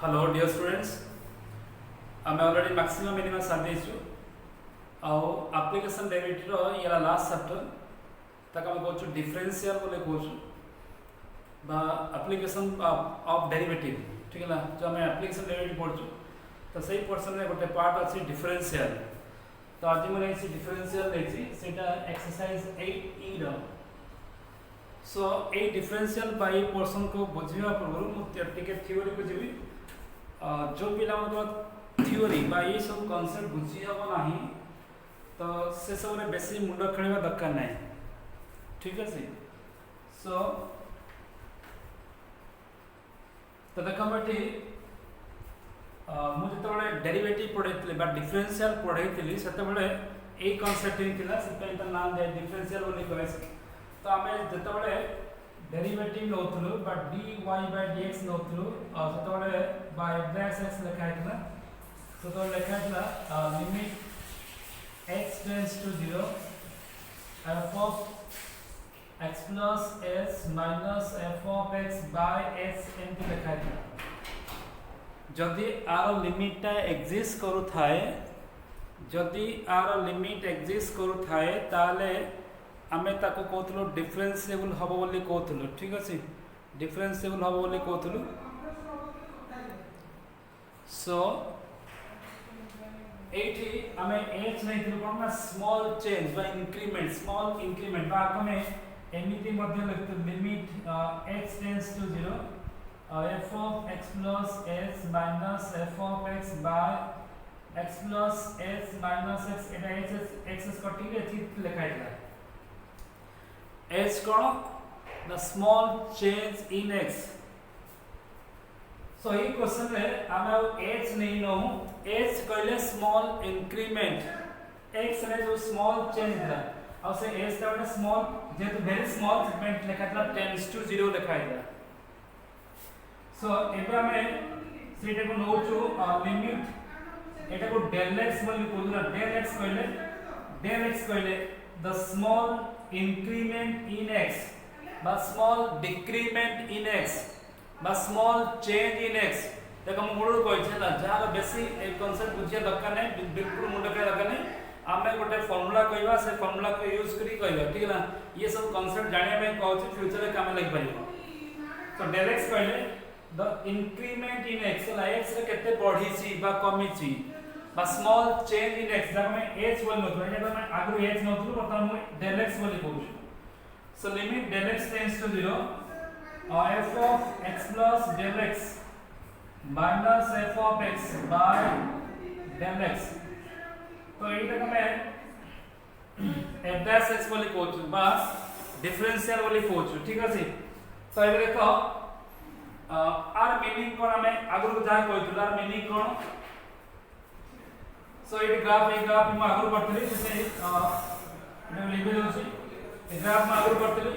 Hello dear students आम already maximum minimum साथ देछु आउ एप्लीकेशन डेरिवेटिव रो याला लास्ट चैप्टर तक हम कहछु डिफरेंशियल बोले कहछु बा एप्लीकेशन ऑफ डेरिवेटिव ठीक है ना जो हम एप्लीकेशन डेरिवेटिव पढ़छु तो सही पोर्शन में गोटे पार्ट अछि डिफरेंशियल तो आज मैं इसी डिफरेंशियल लेछि सेटा एक्सरसाइज 8e रो सो ए डिफरेंशियल बाय पोर्शन को बुझिया पूर्व मु टिके थ्योरी को जीवी जो पिला मतलब थ्योरी बा ये सब कांसेप्ट बुझी हबो नाही तो से सब रे बेसी मुंड खेलवा दरकार नाही ठीक है सो तो देखा बेटी मु जतबे डेरिवेटिव पढैतले बा डिफरेंशियल पढैतली सेतबे ए कांसेप्ट थिला सेतबे त नाम दे डिफरेंशियल बोली कहै छै तो आमे जतबे डेरिवेटिव नोथलु बट dy by dx नोथलु सेतबे बाय x लिखा है तो लिखा है limit x tends to 0 f of x plus s minus f of x by s एंती लिखा है जदि आर लिमिट टा एग्जिस्ट करू थाए जदि आर लिमिट एग्जिस्ट करू थाए ताले आमे ताको कहतलो डिफरेंशिएबल हबो बोली कहतलो ठीक अछि डिफरेंशिएबल हबो बोली कहतलो सो एठी आमे h नै दिलो कोन स्मॉल चेंज बा इंक्रीमेंट बा आमे एमिति मध्ये लिखतो limit x tends to 0 f of x plus s minus f of x by x plus s minus x Etah x कटी के ठीक लिखा है h cone the small change in x so ये क्वेश्चन रे आमे h नहीं no h कहले स्मॉल इंक्रीमेंट x रे जो स्मॉल चेंज है और से h ता बटा स्मॉल जेतु वेरी स्मॉल सेगमेंट लिखा था टेंड्स टू 0 लिखा है सो एबा में सेटा को नोचो लिमिट एटा को del x बोली कोदुना del x कहले the small increment in x बा small decrement in x बा small change in x देखो हम मूल कहै छै ना जार बेसी ए कांसेप्ट बुझिया दरकार नै बिल्कुल मुंड के दरकार नै आमे गोटे फार्मूला कहबा से फार्मूला को यूज करी कहबा ठीक है ना ये सब कांसेप्ट जानिया में कहै छै फ्यूचर में काम लग परिबो सो del x कहले the increment in x La x रे केते बढ़ी छि बा कमी छि बा स्मॉल चेंज इन x जब मैं h बोल नथु एटा मैं आगु h नथु बता मैं del x बोली कहू so limit del x tends to 0 f of x plus del x minus f of x by del x तो एटा को मैं f dash x बोली कहू बा डिफरेंशियल बोली कहू ठीक अछि तो ए देखो आर मीनिंग कोन हमें आगु जा कहू आर मीनिंग कोन सो ये ग्राफ में आगु पढ़तली जैसे मैं लिख दउ छी ए ग्राफ में आगु पढ़तली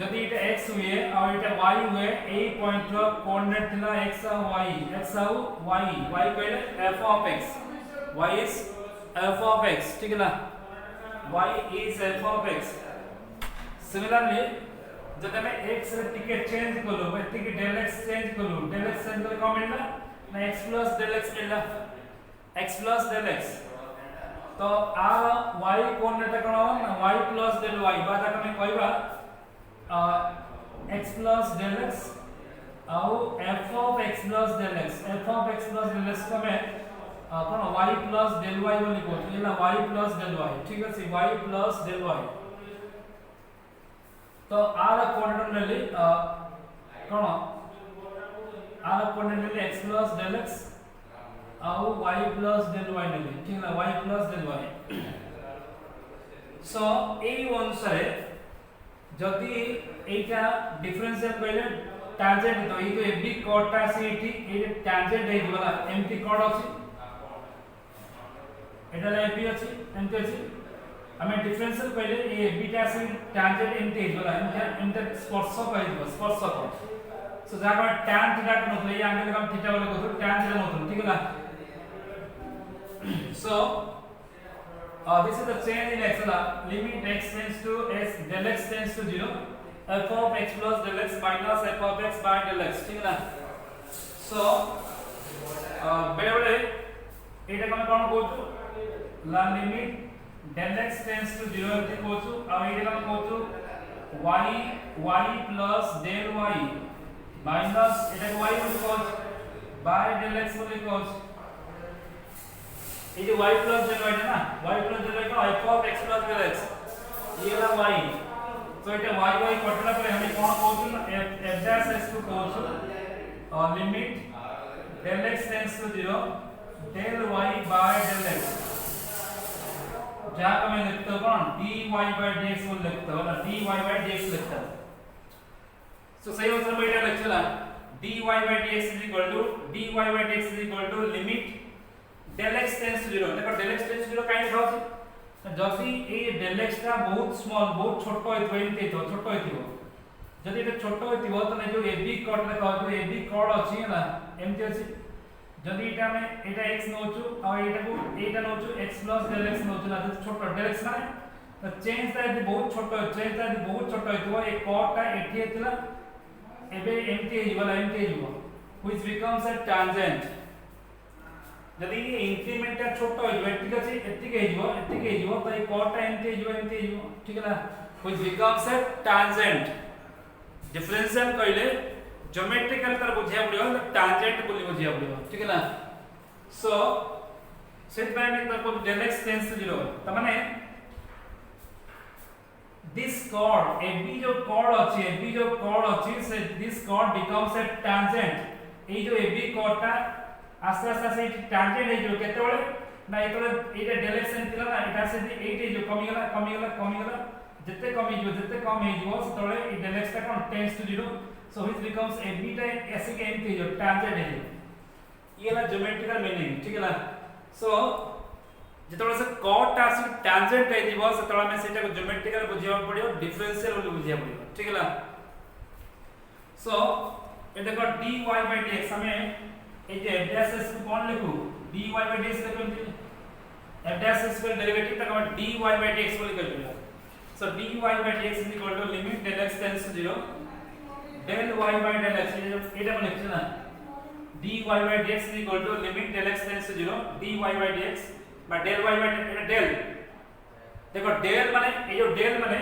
जदि एटा x हुए और एटा y हुए ए पॉइंट रो कोऑर्डिनेट थिला x और y कहले f of x y is f of x ठीक है ना y is f of x similarly जब मैं x रे टिके चेंज कलो एति के del x चेंज कर कमेंट ना x plus del x एला x plus del x तो आ y कोऑर्डिनेट कोन ना y plus del y बादा हम कहबा x plus del x और f of x plus del x को मैं कोन y plus del y बोली कहू एला y plus del y ठीक है y plus del y तो आर कोऑर्डिनेट नेली कोन आर कोऑर्डिनेट नेली x plus del x और y plus del y नेली ठीक है y plus del y सो ए अनुसार जदि एटा डिफरेंशियल कहले टैंजेंट तो ये तो एबी कॉट ता से एठी ए टैंजेंट हे बोला एमटी कॉट अछि एटा ला एबी अछि एमटी अछि हमें डिफरेंशियल कहले ए बीटा से टैंजेंट एमटी हे बोला एमटा स्पर्शक हे स्पर्शक सो जा को tan थीटा को मतलब ये एंगल हम थीटा बोले कहू tan थीटा मतलब ठीक है ना so this is the change in x limit x tends to s del x tends to 0 f of x plus del x minus f of x by del x ठीक है ना so बेले बेले एटा हम कोन कहू ला limit del x tends to 0 एति कहू आ एटा हम कहू y plus del y minus एटा y बोली कहू by del x बोली कहू ये जो y plus del y है ना y plus del y का f of x plus del x ये ला y तो एटा y कटला पर हम कोन कहू ना f dash x को कहू और limit del x tends to 0 del y by del x जहां मैं लिखता हूं कौन dy by dx बोल लिखता हूं ना dy by dx लिखता हूं सो सही आंसर बेटा लिखला dy by dx is equal to limit del x tends to 0 देखो del x tends to 0 काहे लिखाउछी जदी ए del x टा बहुत स्मॉल बहुत छोटो होइतो एमते तो छोटो होइतो जदी एटा छोटो होइतो तो नै जो ab कट लेखा तो ab कट अछि ना एमते अछि जदी एटा में एटा x नोचू और एटा को एटा नोचू x plus del x नोचू ना तो छोटो del x माने तो चेंज ता यदि बहुत छोटो चेंज ता यदि बहुत छोटो होइतो ए कट टा एठी हेतला एबे एमटी हिबला एमटी हिबो which becomes a tangent जदी ये इंक्रीमेंट ता छोटो होइबो ठीक अछि एतिके हिबो तो ए कट टा एमटी हिबो ठीक है ना which becomes a tangent differential कहले ज्योमेट्रिकल तर बुझिया पड़ियो टांजेंट बोली बुझिया पड़ियो ठीक है ना सो सेट बाय में तो del x tends to 0 त माने दिस chord AB जो chord अछि से this chord becomes a tangent ए जो AB chord ता आस्ते आस्ते से tangent हे जो केते बळे ना एतले एटा del x एंतिला ना एटा से एटे जो कमी गला जत्ते कमी कम हे जो सेतले ए del x ता कोन tends to 0 so which becomes a beta ऐसे के एंति जो tangent है ये ला ज्योमेट्रिकल मीनिंग ठीक है ना सो जेतले से cot ता से tangent है दिबो सेतले में सेटा को ज्योमेट्रिकल बुझिया पड़ियो डिफरेंशियल बोली बुझिया पड़ियो ठीक है ना सो ए देखो dy by dx हमें ए जे f dash s को कौन लिखू dy by dx लिखो f dash s का डेरिवेटिव तक हम dy by dx बोली कर लिया सो dy by dx is equal to limit del x tends to 0 del y by del x এটা মানে লিখছি না dy by dx is equal to limit del x tends to 0 dy by dx বা del y by এটা del देखो del মানে এই যে del মানে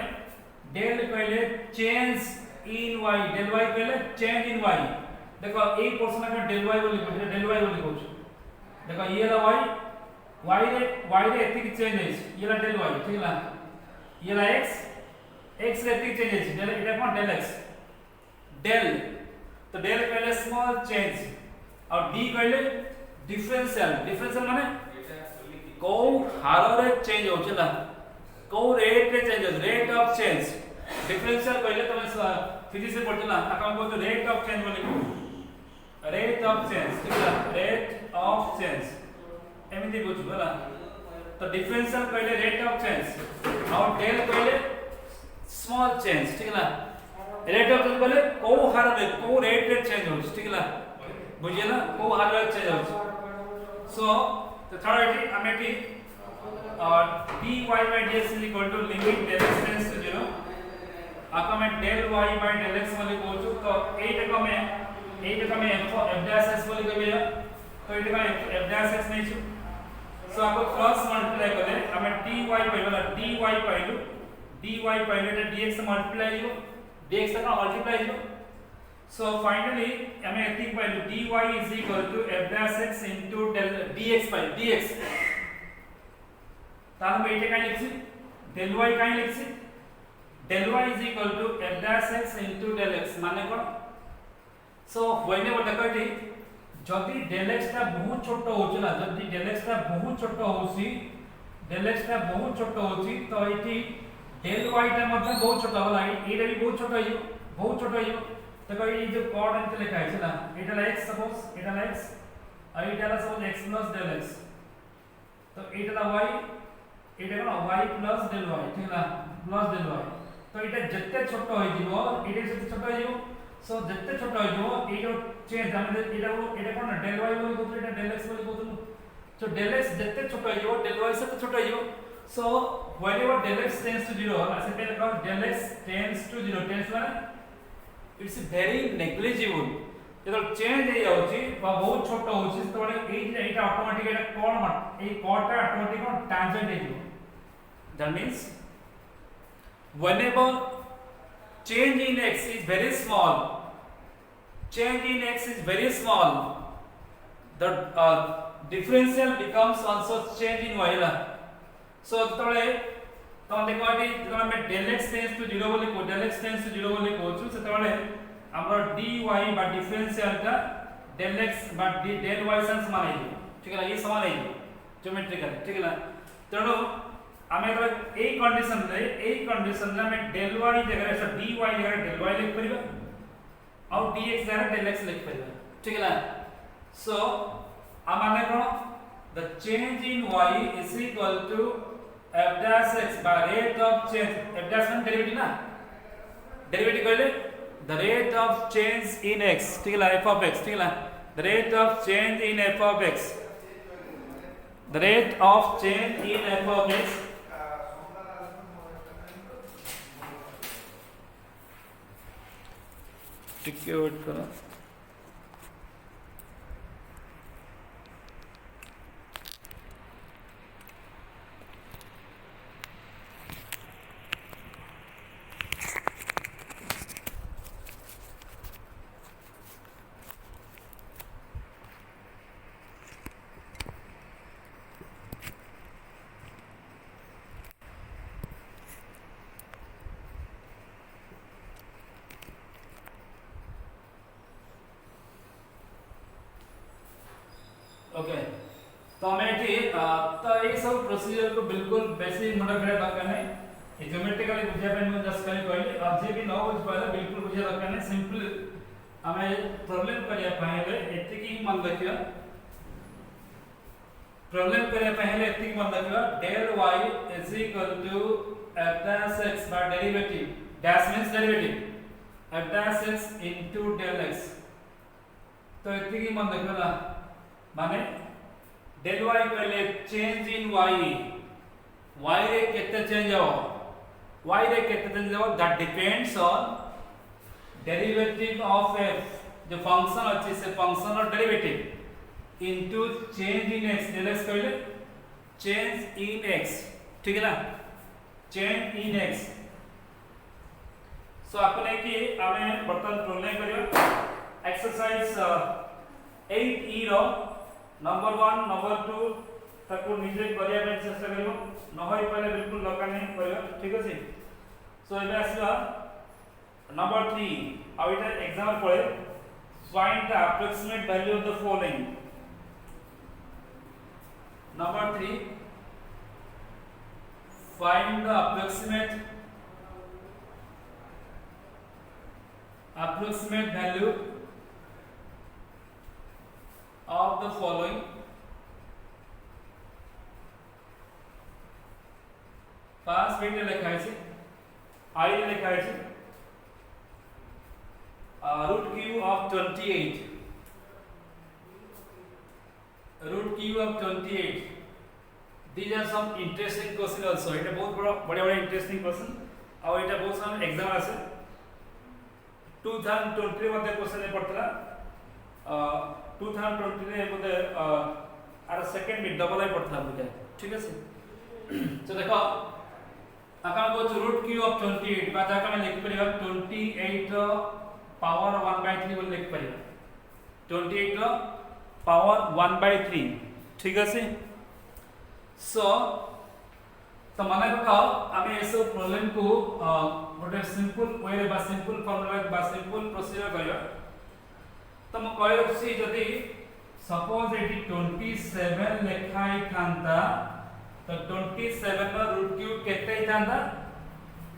del কইলে change in y del y কইলে চেঞ্জ ইন y देखो এই পোরশন में del y बोली कहू del y बोली कहू देखो ये ला y रे एतिक चेंज है ये ला del y ठीक है ये ला x रे एतिक चेंज है del এটা कोन del x del तो del कहले स्मॉल चेंज और d कहले डिफरेंशियल माने को हार रे चेंज हो चला को रेट रे चेंज हो रेट ऑफ चेंज डिफरेंशियल कहले तुम फिजिक्स से पढ़ला आका को तो रेट ऑफ चेंज बोली रेट ऑफ चेंज ठीक है रेट ऑफ चेंज एमिति बुझ बोला तो डिफरेंशियल कहले रेट ऑफ चेंज और del कहले स्मॉल चेंज ठीक है ना रेट ऑफ चेंज बोले को हार में को रेट रे चेंज हो ठीक है बुझिए ना को हार रे चेंज हो सो तो third it Amity dy by dx is equal to limit del x tends to 0 आका में del y by del x वाली बोलू तो 8 का में f dash s बोली कहबे तो 8 का f dash s नहीं छु सो आपको क्रॉस मल्टीप्लाई करे हमें dy पाइबला dy पाइलु एटा dx से मल्टीप्लाई हो dx का मल्टीप्लाई हो सो फाइनली हमें एतिक पाइलु dy is equal to f dash x into del dx by dx तार में एटा काई लिखछि del y काई लिखछि del y is equal to f dash x into del x माने कोन सो व्हेनेवर देखो eighty जदी del x ता बहुत छोटो होचला जदी del x ता बहुत छोटो होसी del x ता बहुत छोटो होची तो एटी del y ता मतलब बहुत छोटा होला एटा भी बहुत छोटो आइयो देखो ये जो कॉर्ड एंते लिखा है चला एटा ला x सपोज एटा ला x और एटा ला suppose x plus del x तो एटा ला y एटा ना y plus del y ठीक है plus del y तो एटा जत्ते छोटो होई जीवो एटा से छोटो होई जीवो सो जत्ते छोटो होई जीवो ए जो चेंज हमने एटा कोन del y बोली कोतो एटा del x बोली कोतो so del x जत्ते छोटो होई जीवो del y से तो छोटो होई जीवो so whenever del x tends to 0 ऐसे पहले कहो del x tends to 0 tends माने it's very negligible जो चेंज हो जाउची बा बहुत छोट होची तबले एटा ऑटोमेटिक एटा कोण ए कोटा ऑटोमेटिक कोण टेंजेंट हे जो that means whenever change in x is very small, change in x is very small, the differential becomes also change in y la. So तबले तो देखो एटी जब हम del x tends to 0 बोली को del x tends to 0 बोली को छु से तबले हमर dy बा डिफरेंशियल का del x बा del y सन समान है ठीक है ना ये समान है ज्योमेट्रिकल ठीक है ना तेणु आमे तो ए कंडीशन रे हमें del y जगह से dy जगह del y लिख परिबा और dx जगह del x लिख परिबा ठीक है ना सो आमाने कोन the change in y is equal to f dash x by rate of change f dash मान डेरिवेटिव ना डेरिवेटिव कहले the rate of change in x ठीक है f of x ठीक है the rate of change in f of x the rate of change in f of x टिके wait करो okay तो हमें एठी तो ये सब प्रोसीजर को बिल्कुल बेसिक मोड करे दरकार नहीं ये ज्योमेट्रिकली बुझिया पे मैं जस्ट खाली कहली अब जे भी न बुझ पाले बिल्कुल बुझिया दरकार नहीं सिंपल हमें प्रॉब्लम करिया पहले एति की मान रखियो प्रॉब्लम करिया पहले एति की मान रखियो del y is equal to f dash x by derivative dash means derivative f dash x into del x तो एति की मान रखियो ना माने del y कहले चेंज इन y रे केते चेंज हो y रे केते चेंज हो that depends on derivative of f जो फंक्शन अछि से फंक्शन और derivative into change in x del x कहले चेंज इन x ठीक है ना चेंज इन x सो आपने कि हमें बर्तन प्रॉब्लम करियो एक्सरसाइज 8e रो नंबर 1 नंबर 2 ताको निजे करिया पे चेष्टा करियो न होई पहले बिल्कुल लगा नहीं करियो ठीक अछि सो एबे आसीबा नंबर 3 अब इटा एग्जांपल पड़े find the approximate value of the following number 3 find the approximate value of the following पास बेटे लिखा है I लिखा है root cube of 28 these are some interesting question also এটা बहुत बड़ा interesting question और এটা बहुत सारा एग्जाम আছে 2020 मध्ये क्वेश्चन ए पडतला 2020 रे मध्ये आर सेकंड में डबल आई पडतला बुझे ठीक है तो देखो आका को रूट क्यूब ऑफ 28 बा जाका में लिख परिबा 28 रो पावर 1/3 बोल लिख परिबा 28 रो पावर 1/3 ठीक है सो तो माने को आमे एसो प्रॉब्लम को गोटे सिंपल वे रे बा सिंपल फार्मूला बा सिंपल प्रोसीजर करियो तो म कहि रखसी जदी सपोज एटी 27 लिखाई थांता तो 27 रो रूट क्यूब केते थांता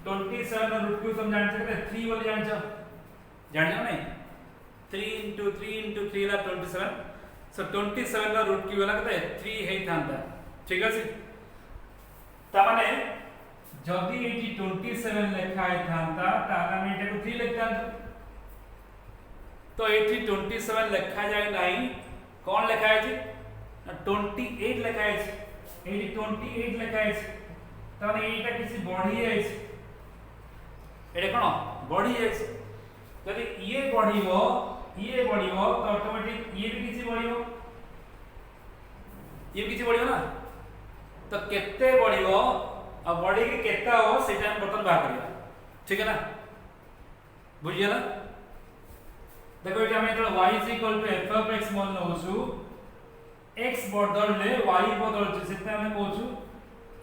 27 रो रूट क्यूब तुम जान सकते 3 बोली जान छ नहीं 3 * 3 ला 27 सो 27 रो रूट क्यूब लगते 3 हे थांता ठीक है तामाने जदी एटी 27 लिखाई थांता ताला में एटा को 3 लिखता तो एटी 27 लिखा जाए नहीं कौन लिखा है 28 लिखा है एटी 28 लिखा है ताने एटा किसी बढ़ी है एटा कोन बढ़ी है जदी ये बढ़ीबो ये बढ़ियो तो ऑटोमेटिक ये भी किसी बढ़ियो, ये भी किसी बढ़ियो ना, तो केते बढ़ियो अब बॉडी के केता हो सेटा हम बर्तन बाहर करिया, ठीक है ना, बुझिए ना। देखो ये हमें तो y f of x मान नउछु x बदलले y बदलछ सेटा हमें कहछु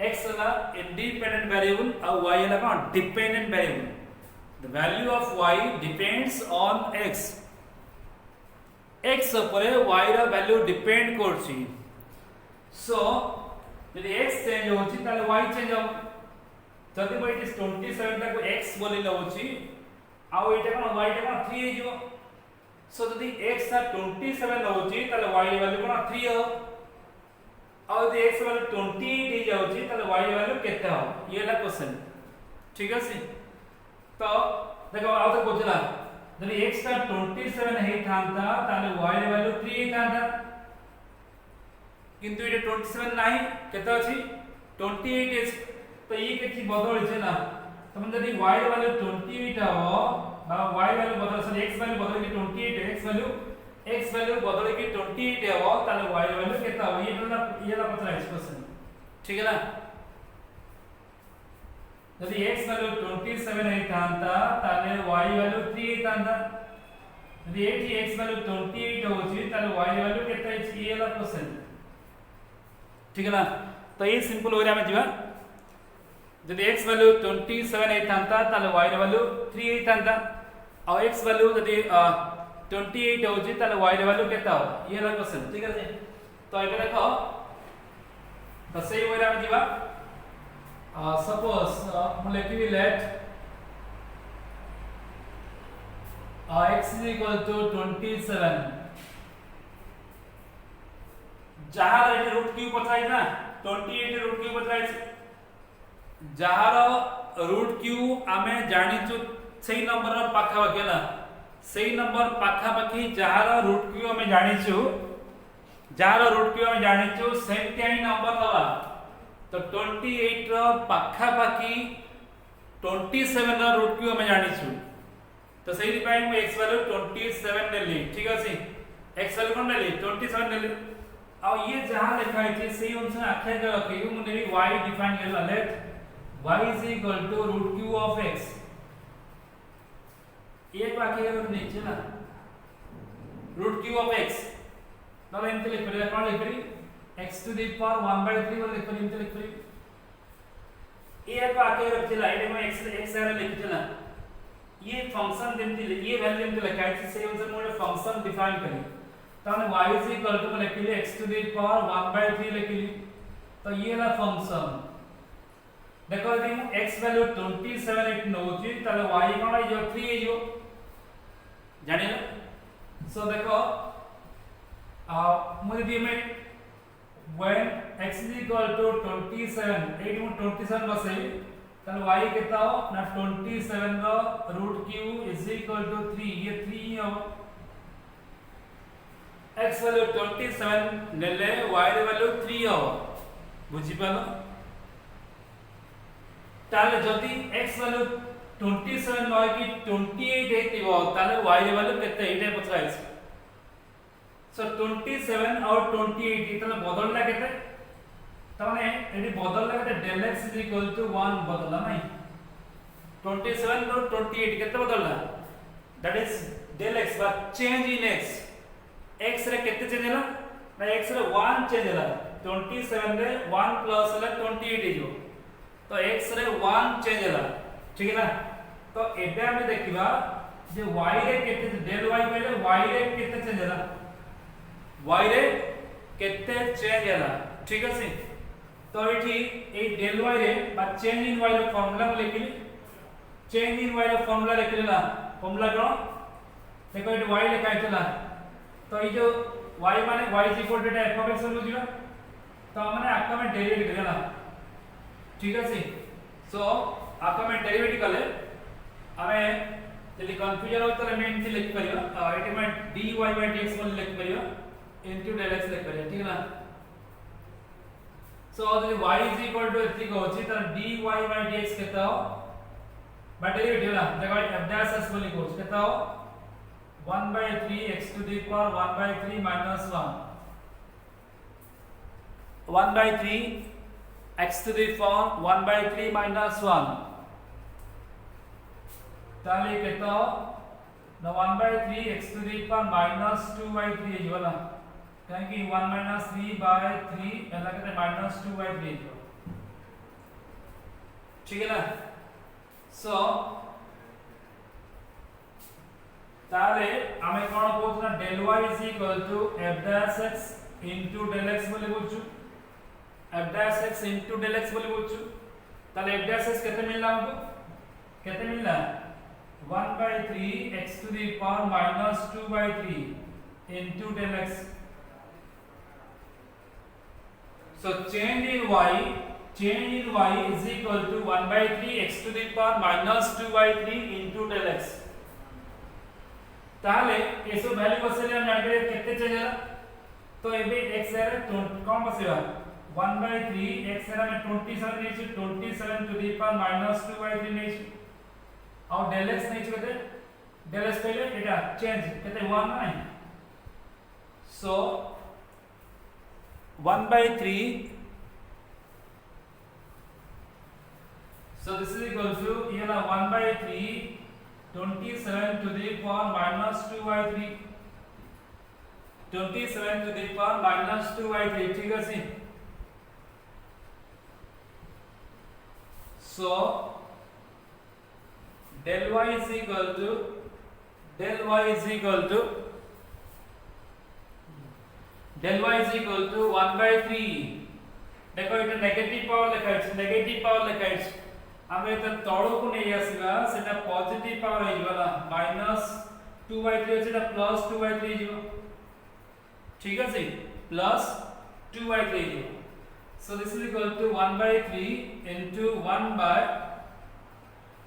x ला इंडिपेंडेंट वेरिएबल और y ला का dependent variable. The value of y depends on x. x ଉପରେ y ର value depend କରୁଛି। So ଯଦି x चेंज होछि ताले y चेंज हो। जदि मैं इट 27 टाको x बोली लउछि आ एटा कोन y टा कोन 3 हे जिवो। सो जदि x ता 27 लउछि ताले y ର value कोन 3 हो। आ जदि x value 28 हे जाउछि ताले y ର value केते हो, ये ला क्वेश्चन, ठीक अछि। तो देखो आउ तो बुझला जदि x का 27 हे थांता ताले y रे वैल्यू 3 हे थांता, किंतु ये 27 नाही केते अछि 28 इज, तो ये केछि बदल छै ना, तो मन जदि y रे वैल्यू 28 हो बा y वैल्यू बदल सॉरी x वैल्यू बदल के 28 x वैल्यू बदल के 28 हो ताले y रे वैल्यू केते हो, ये ला पता है क्वेश्चन, ठीक है ना। यदि x वैल्यू 27 है थांता ताले y वैल्यू 3 है थांता, यदि एठी x वैल्यू 28 होची ताले y वैल्यू केते है ये ला क्वेश्चन, ठीक है ना। तो ये सिंपल हो में जीवा यदि x वैल्यू 27 है थांता ताले y वैल्यू 3 है थांता और x वैल्यू यदि 28 होची ताले y वैल्यू केते हो, ये ला क्वेश्चन, ठीक है। तो एटा देखो तो सही हो में जीवा suppose molecule let x is equal to 27 जहार एटी रूट क्यू पथराइ ना 28 रूट क्यू पथराइ जहार रूट क्यू आमे जानिचु सही नंबर र पाखा पाखी ना, सही नंबर पाखा पाखी जहार रूट क्यू आमे जानिचु, जहार रूट क्यू आमे जानिचु सेमती आई नंबर दवा। तो 28 रो पाखा पाखी 27 रो रूट क्यू हमें जानिछु, तो सही पाई मैं x वैल्यू 27 नेली, ठीक अछि x वैल्यू कोन नेली 27 नेली। आ ये जहां लिखा है सही अनुसार आखे के रखियो मुने भी y डिफाइन करला, let y is equal to root Q of x, एक वाक्य के नीचे ना रूट क्यू ऑफ x ना एंते लिख पड़े कोन लिख पड़ी x to the power 1/3 बोल लिख पड़ी लिख पड़ी ये को आके रखला एडे में x रे लिखला ये फंक्शन देमति ये वैल्यू देमति लिखा है से अनुसार मोर फंक्शन डिफाइन करी ताने y इज इक्वल टू लिखली x to the power 1/3 लिखली, तो ये ला फंक्शन देखो यदि मु x वैल्यू 27 एट नउची ताले y कोन जो 3 हे जो जानि ना। सो देखो मु यदि में when x is equal to 27 8 में 27 बसे तब y कितना हो ना 27 का root q is equal to 3, ये 3 हो x वैल्यू 27 नेले y रे वैल्यू 3 हो, बुझी पालो। ताले जदी x वैल्यू 27 नय कि 28 हेतिबो ताले y रे वैल्यू केते एटा पछराइछ। सो 27 और 28 इतना बदलला केते तने एडी बदलला केते del x is equal to 1 बदलला नहीं 27 और 28 केते बदलला that is del x but change in x x रे केते चेंज होला ना x रे 1 चेंज होला 27 रे 1 प्लस होला 28 जो, तो x रे 1 चेंज होला, ठीक है ना। तो एबे हम देखिबा जे y रे केते del y पहले y रे केते चेंज होला y रे केते चेंज होला, ठीक अछि। तो एठी ए del y रे बा चेंज इन y रे फार्मूला लिखली, चेंज इन y रे फार्मूला लिखलेला फार्मूला कोन देखो एठी y लिखा हैतला, तो ई जो y माने y is equal to f of x बुझिबा, तो माने आका में डेरिवेटिव करेला, ठीक अछि। सो आका में डेरिवेटिव कले हमें यदि कंफ्यूजन हो तो हम इनसे लिख परिबा एठी में dy/dx बोल लिख परिबा into del x लिख परिबा, ठीक है ना। सो यदि y इज इक्वल टू एथि को होछि त dy/dx केता हो बा डेरिवेटिव ना देखो f dash s बोली को केता हो 1 by 3 x to the power 1 by 3 minus 1, 1 by 3 x to the power 1 by 3 minus 1 ताले केतो ना 1 by 3 x to the power minus 2 by 3 है वाला क्योंकि 1 minus 3 by 3 ऐसा कहते हैं minus 2 by 3 जो ठीक है ना सो ताले हमें कौन बोलते हैं del y is equal to f dash x into del x बोले बोलचु f dash x into del x बोले बोलचु ताले f dash x कितने मिलना हमको कितने मिलना 1 by 3 x to the power minus 2 by 3 into del x. So change in y is equal to 1 by 3 x to the power minus 2 by 3 into del x. ताले ये सब वैल्यू बसेले हम जान के कितने चेंज है तो एबे x है कौन बसेगा 1 by 3 x है में 27 नहीं चाहिए 27 to the power minus 2 by 3 नहीं चाहिए और del x नहीं चाहिए del x पहले एटा चेंज कितने 1 नहीं so 1 by 3 so this is equal to ये ना 1 by 3 27 to the power minus 2 by 3 27 to the power minus 2 by 3 ठीक है सी so del y is equal to 1 by 3 देखो ये नेगेटिव पावर लिखा है आमे त तळो को नै आसीबा सेटा पॉजिटिव पावर हे जला माइनस 2 by 3 सेटा प्लस 2 by 3 जीवो ठीक है प्लस 2 by 3 जीवो so this is equal to 1 by 3 into 1 by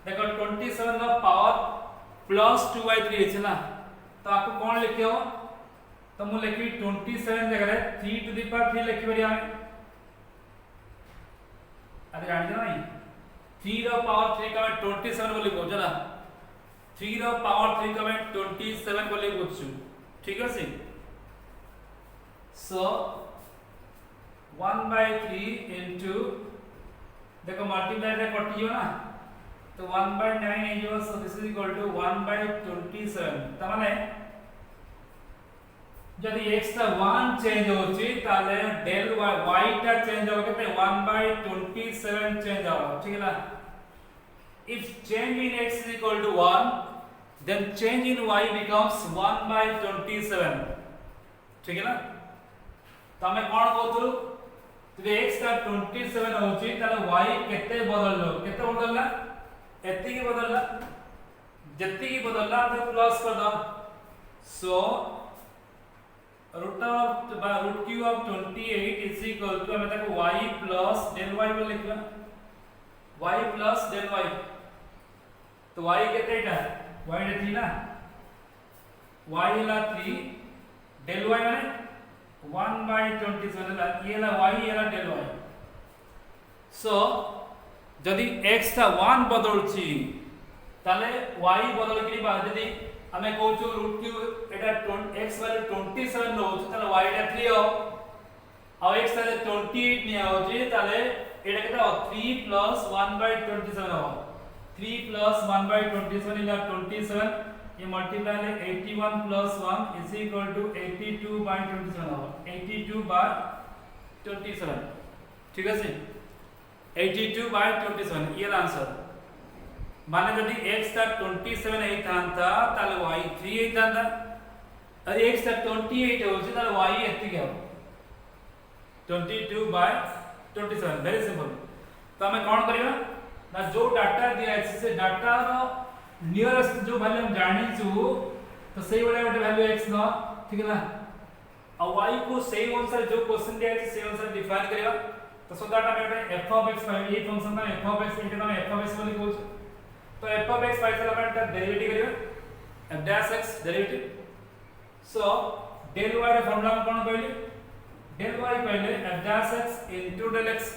देखो 27 का पावर प्लस 2 by 3 है ना तो आपको कौन लिखियो तो मु लिखि 27 जगह रे 3 to the power 3 लिखि बरिया अरे जान नहीं 3 ର ପାୱାର 3 का 27 ବୋଲି କହୁଛ ନା 3 ର ପାୱାର 3 का 27 ବୋଲି କହୁଛୁ ठीक ଅଛି so 1 by 3 into देखो मल्टीप्लाई रे कटि जो ना तो 1 by 9 हे जो so this is equal to 1 by 27 त माने जदि x ता 1 चेंज होची ताले del y ता चेंज हो केते 1 by 27 चेंज हो ठीक है ना if change in x is equal to 1 then change in y becomes 1 by 27 ठीक है ना तो हमें कोन कहतु जदि x ता 27 होची ताले y केते बदलला एति की बदलला जति की बदलला तो प्लस कर दो so root cube of 28 is equal to हमें देखो y plus del y बोल लिखना y plus del y तो y कितने टा y ने 3 ना y ला 3 del y माने 1 by 27 ला ये ला y ये ला del y so जदि x था 1 बदलची ताले y बदल के बाद यदि हमें कहूछु रूट क्यूब एटा x वाले 27 नो होछ ताले y टा 3 हो और x वाले 28 निया होची ताले एटा केटा 3 plus 1 by 27 हो 3 plus 1 by 27 इला 27 ये मल्टीप्लाई ले 81 plus 1 is equal to 82 by 27 हो 82 by 27 ठीक है 82 by 27 ये आंसर माने जदि x ता 27 हे थांता ताले y 3 हे थांता अरे x ता 28 होची ताले y एति के 22 by 27 वेरी सिंपल तो हमें कौन करिवा ना जो डाटा दिया है से डाटा रो नियरेस्ट जो वैल्यू हम जानि छु तो सही वाला गोटे वैल्यू x न ठीक है ना और y को सही अनुसार जो क्वेश्चन दिया है से अनुसार डिफाइन करिवा तो सो दैट हमें f of x फाइंड ये फंक्शन ना f of x इनके नाम f of x बोली कहू तो f of x फाइंड करला का डेरिवेटिव करिवा f dash x derivative so del y रे फार्मूला हम कोन कहली del y पहले f dash x into del x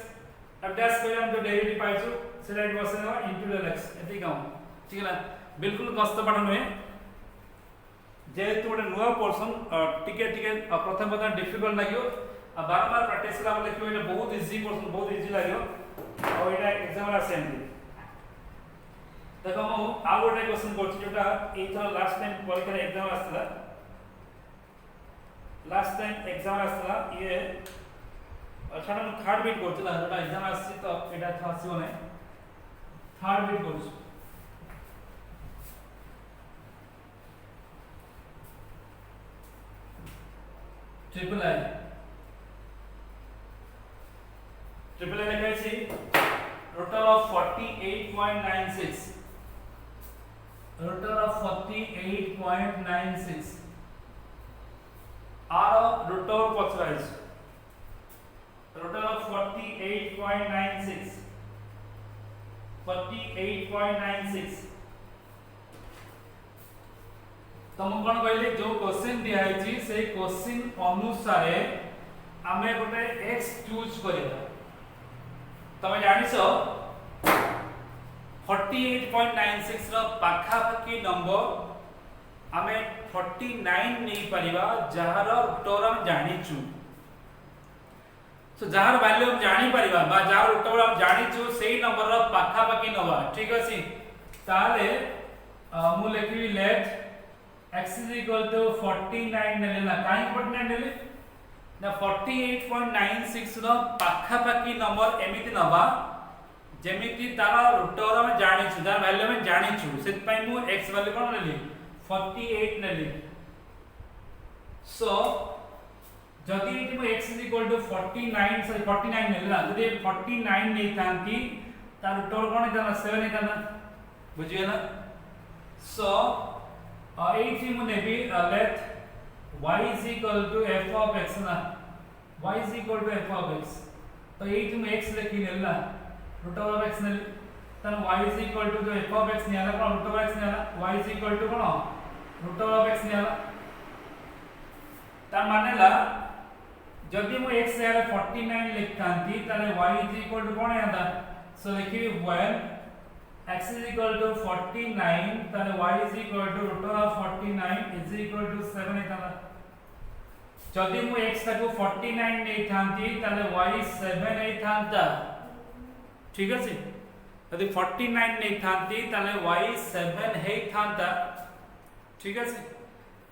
f dash पहले हम जो डेरिवेटिव पाइछु सेटा it was into del x एति काम ठीक है ना बिल्कुल कष्ट पढ़न में जेहेतु गोटे नुआ पोर्सन टिके टिके प्रथम प्रथम डिफिकल्ट लागियो बारंबार प्रैक्टिस कला लिखियो एटा बहुत इजी पोर्सन बहुत इजी लागियो और एटा एग्जाम रा सेम देखो मु आ गोटे क्वेश्चन करछि जोटा ए थर लास्ट टाइम परीक्षा एग्जाम आस्थिला लास्ट टाइम एग्जाम आस्थिला ये अच्छा हम थर्ड बीट करछला जोटा एग्जाम आछि तो एटा था आसीबो नै थर्ड बीट करछि ट्रिपल आई लिखा है total of 48.96 total of 48.96 आर rotor पचराइज total of 48.96 48.96 तुम कौन कहले जो क्वेश्चन दिया है से क्वेश्चन अनुसार आमे गोटे x चूज करिया तमे जानिसो 48.96 रो पाखा पाखी नंबर आमे 49 नै परिबा जहार उत्तर हम जानिचु सो जहार वैल्यू हम जानि परिबा बा जहार उत्तर हम जानिचु सेही नंबर रो पाखा पाखी नबा ठीक अछि ताले मु लिखि late x is equal to 49 नेले ना काई 49 नेले ना 48.96 रो पाखा पाखी नंबर एमिति नबा जेमिति तारा उत्तर हम जानिछु तार वैल्यू हम जानिछु सेत पई मु x वैल्यू कोन नेली 48 नेली सो जदि इति मु x is equal to 49 sorry 49 नेले ना जदि 49 नै थांती तार उत्तर कोन था 7 नै था बुझिए ना सो एठी मु नेबी late y is equal to f of x ना y is equal to f of x तो एठी मु x लेखि नेला root of x नेली तन y is equal to जो f of x नेला कोन root of x नेला y is equal to cone root of x नेला ता मानेला जदि मु x रे 49 लिखतांती ताले y is equal to कोन आंदा सो लिखि when x is equal to 49 ताले y is equal to root of 49 is equal to 7 एता जदि मु x ताको 49 नै थांती ताले y 7 नै थांता ठीक अछि यदि 49 नै थांती ताले y 7 हे थांता ठीक अछि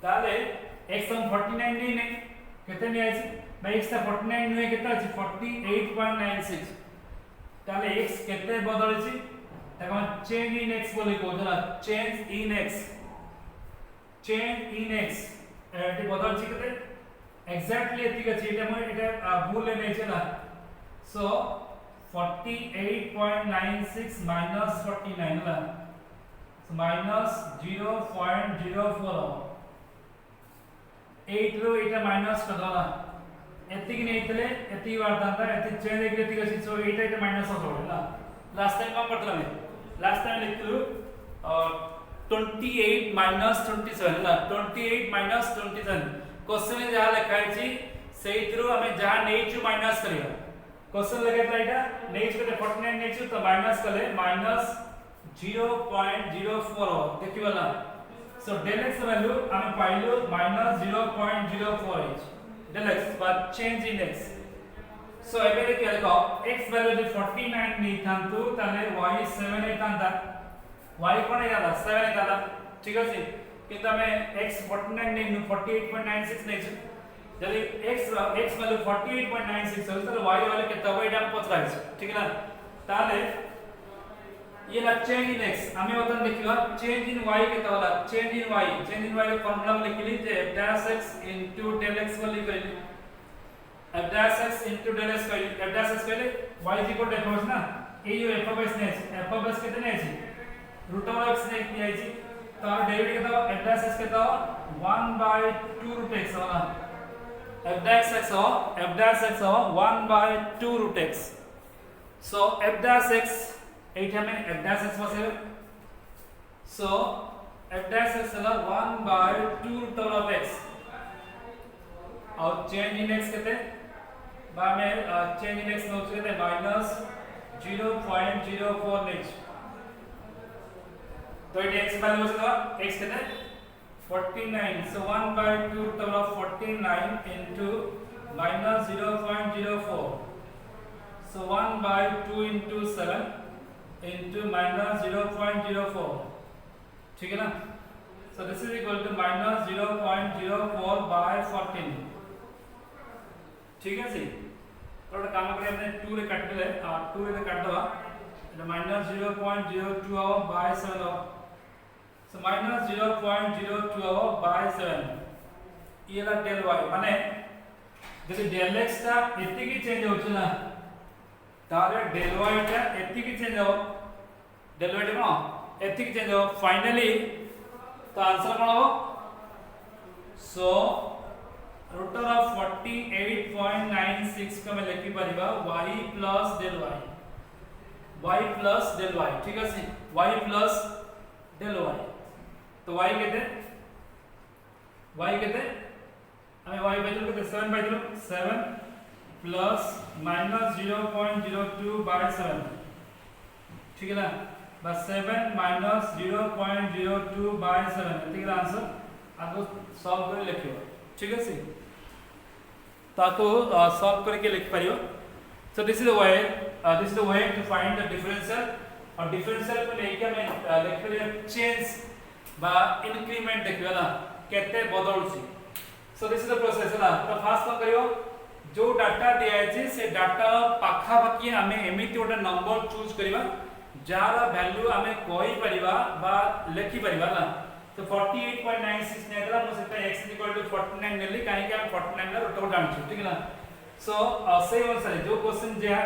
ताले x हम 49 नै केते नै आछि भाई x ता 49 नै केते अछि 48.96 ताले x केते बदलछि तक चेंज इन x बोली कोजला चेंज इन x एटी बदल छी कते एग्जैक्टली एति के छी एटा एटा भूल नै छला सो 48.96 minus 49 ला सो minus 0.04 8 रो एटा माइनस करला एति कि नै थले एति वारदांता एति चेंज एति के छी सो एटा माइनस होला लास्ट टाइम कम करतला नै लास्ट टाइम लिखलु 28 minus 27 ला 28 minus 27 क्वेश्चन में जहा लिखा है सेइथरो हमें जहा नेचु माइनस करियो क्वेश्चन लगेता एटा नेच के 49 नेचु तो माइनस कले माइनस 0.04 देखिबला सो del x वैल्यू हमें पाइलो माइनस 0.04 del x पर चेंज इन x सो एबे देखिए देखो x वैल्यू जो 49 नै थांतु ताले y 7 नै थांता y कोन एला 7 नै थांता ठीक अछि किंतु हमें x 49 नै 48.96 नै छ यदि x वैल्यू 48.96 हो तो y वैल्यू केते हो एटा पचराइछ ठीक है ना ताले ये ला चेंज इन x हमें बतन देखियो चेंज इन y केते होला चेंज इन y रो फार्मूला में लिखली जे f dash x del x बोली कहली f dash x del x कहली f dash x कहले y is equal to f of x ना ए जो f of x ने f of x कितने है root of x ने किया है तो डेरिवेटिव कितना f dash x कितना 1/2 root x होला f dash x हो 1/2 root x so f dash x एठा में f dash x बसे so f dash x होला 1/2 root of x और चेंज इन x कितने बा में चेंज इन x नोट कितने माइनस 0.04 नेच तो ये x वैल्यू बचेगा x कितने 49. So 1 by 2 to the power of 49 into minus 0.04. So 1 by 2 into 7 into minus 0.04. ठीक है ना? So this is equal to minus 0.04 by 14. ठीक है सी? तो काम करें हमने 2 रे काट ले 2 रे काट दवा तो minus 0.02 hour by 7 hour. So minus 0.02 hour by 7. ये ला del y माने जब del x टा एत्ती की चेंज होची ना तारे del y टा एत्ती की चेंज हो del y टा एत्ती की चेंज हो फाइनली तो आंसर कौन हो? So root of 48.96 को मैं लिखी परिबा y plus del y ठीक है सी y plus del y तो y कहते हमें y वैल्यू कहते 7 by 7 plus minus 0.02 by 7 ठीक है ना बस 7 minus 0.02 by 7 ठीक है आंसर आपको सॉल्व कर लिखियो ठीक है सी ताको सॉल्व करके लिख पारियो so this is the way to find the differential और differential को लेके हमें लिख लिया चेंज बा इंक्रीमेंट देखियो ना केते बदलुची so this is the process ना तो फास्ट कौन करियो जो डाटा दिया है से डाटा पाखा पाखी हमें एमिति गोटे नंबर चूज करिवा जार वैल्यू हमें कोई परिबा बा लिखि परिबा ना तो 48.96 नेतला मो सेटा x = 49 नेली काहे कि हम 49 ला रूट डाउन ठीक है ना सो सेही अनुसार जो क्वेश्चन जहां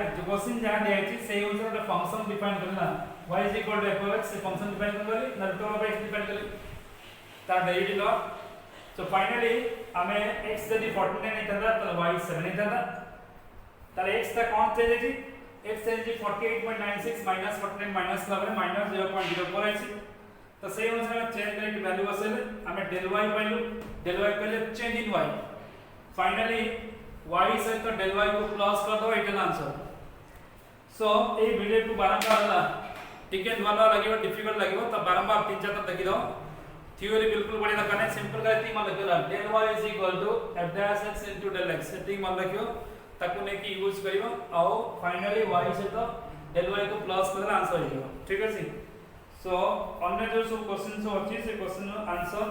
दिया है सेही अनुसार एक फंक्शन डिफाइन करना y = f(x) से फंक्शन डिफाइन करली ना रूट ऑफ x डिफाइन करली ता डेरिवेटिव लो सो फाइनली हमें x यदि 49 इतना तो y 7 इतना ताले x ता कौन चेंज है x चेंज 48.96 minus 49 minus लगे minus 0.04 है तो सेही अनुसार चेंज करके वैल्यू बसेले हमें del y पाइलु del y पहले change in y finally y से तो del y को प्लस कर दो इतना आंसर सो ए वीडियो को बारंबार हला टिके वाला लगियो डिफिकल्ट लगियो तो बारंबार 3-4 तक देखि दो थ्योरी बिल्कुल बढ़िया करने सिंपल का थी मन लगियो del y f dash x del x setting मन रखियो ताको ने की यूज करियो आओ फाइनली y से तो del y को प्लस कर आंसर हो ठीक है सी सो अन्य जो सब क्वेश्चन अछि से क्वेश्चन आंसर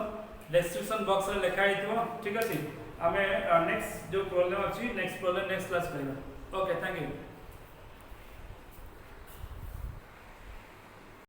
डिस्क्रिप्शन बॉक्स रे लिखा हितो ठीक अछि हमें नेक्स्ट जो प्रॉब्लम अछि नेक्स्ट क्लास करियो ओके थैंक यू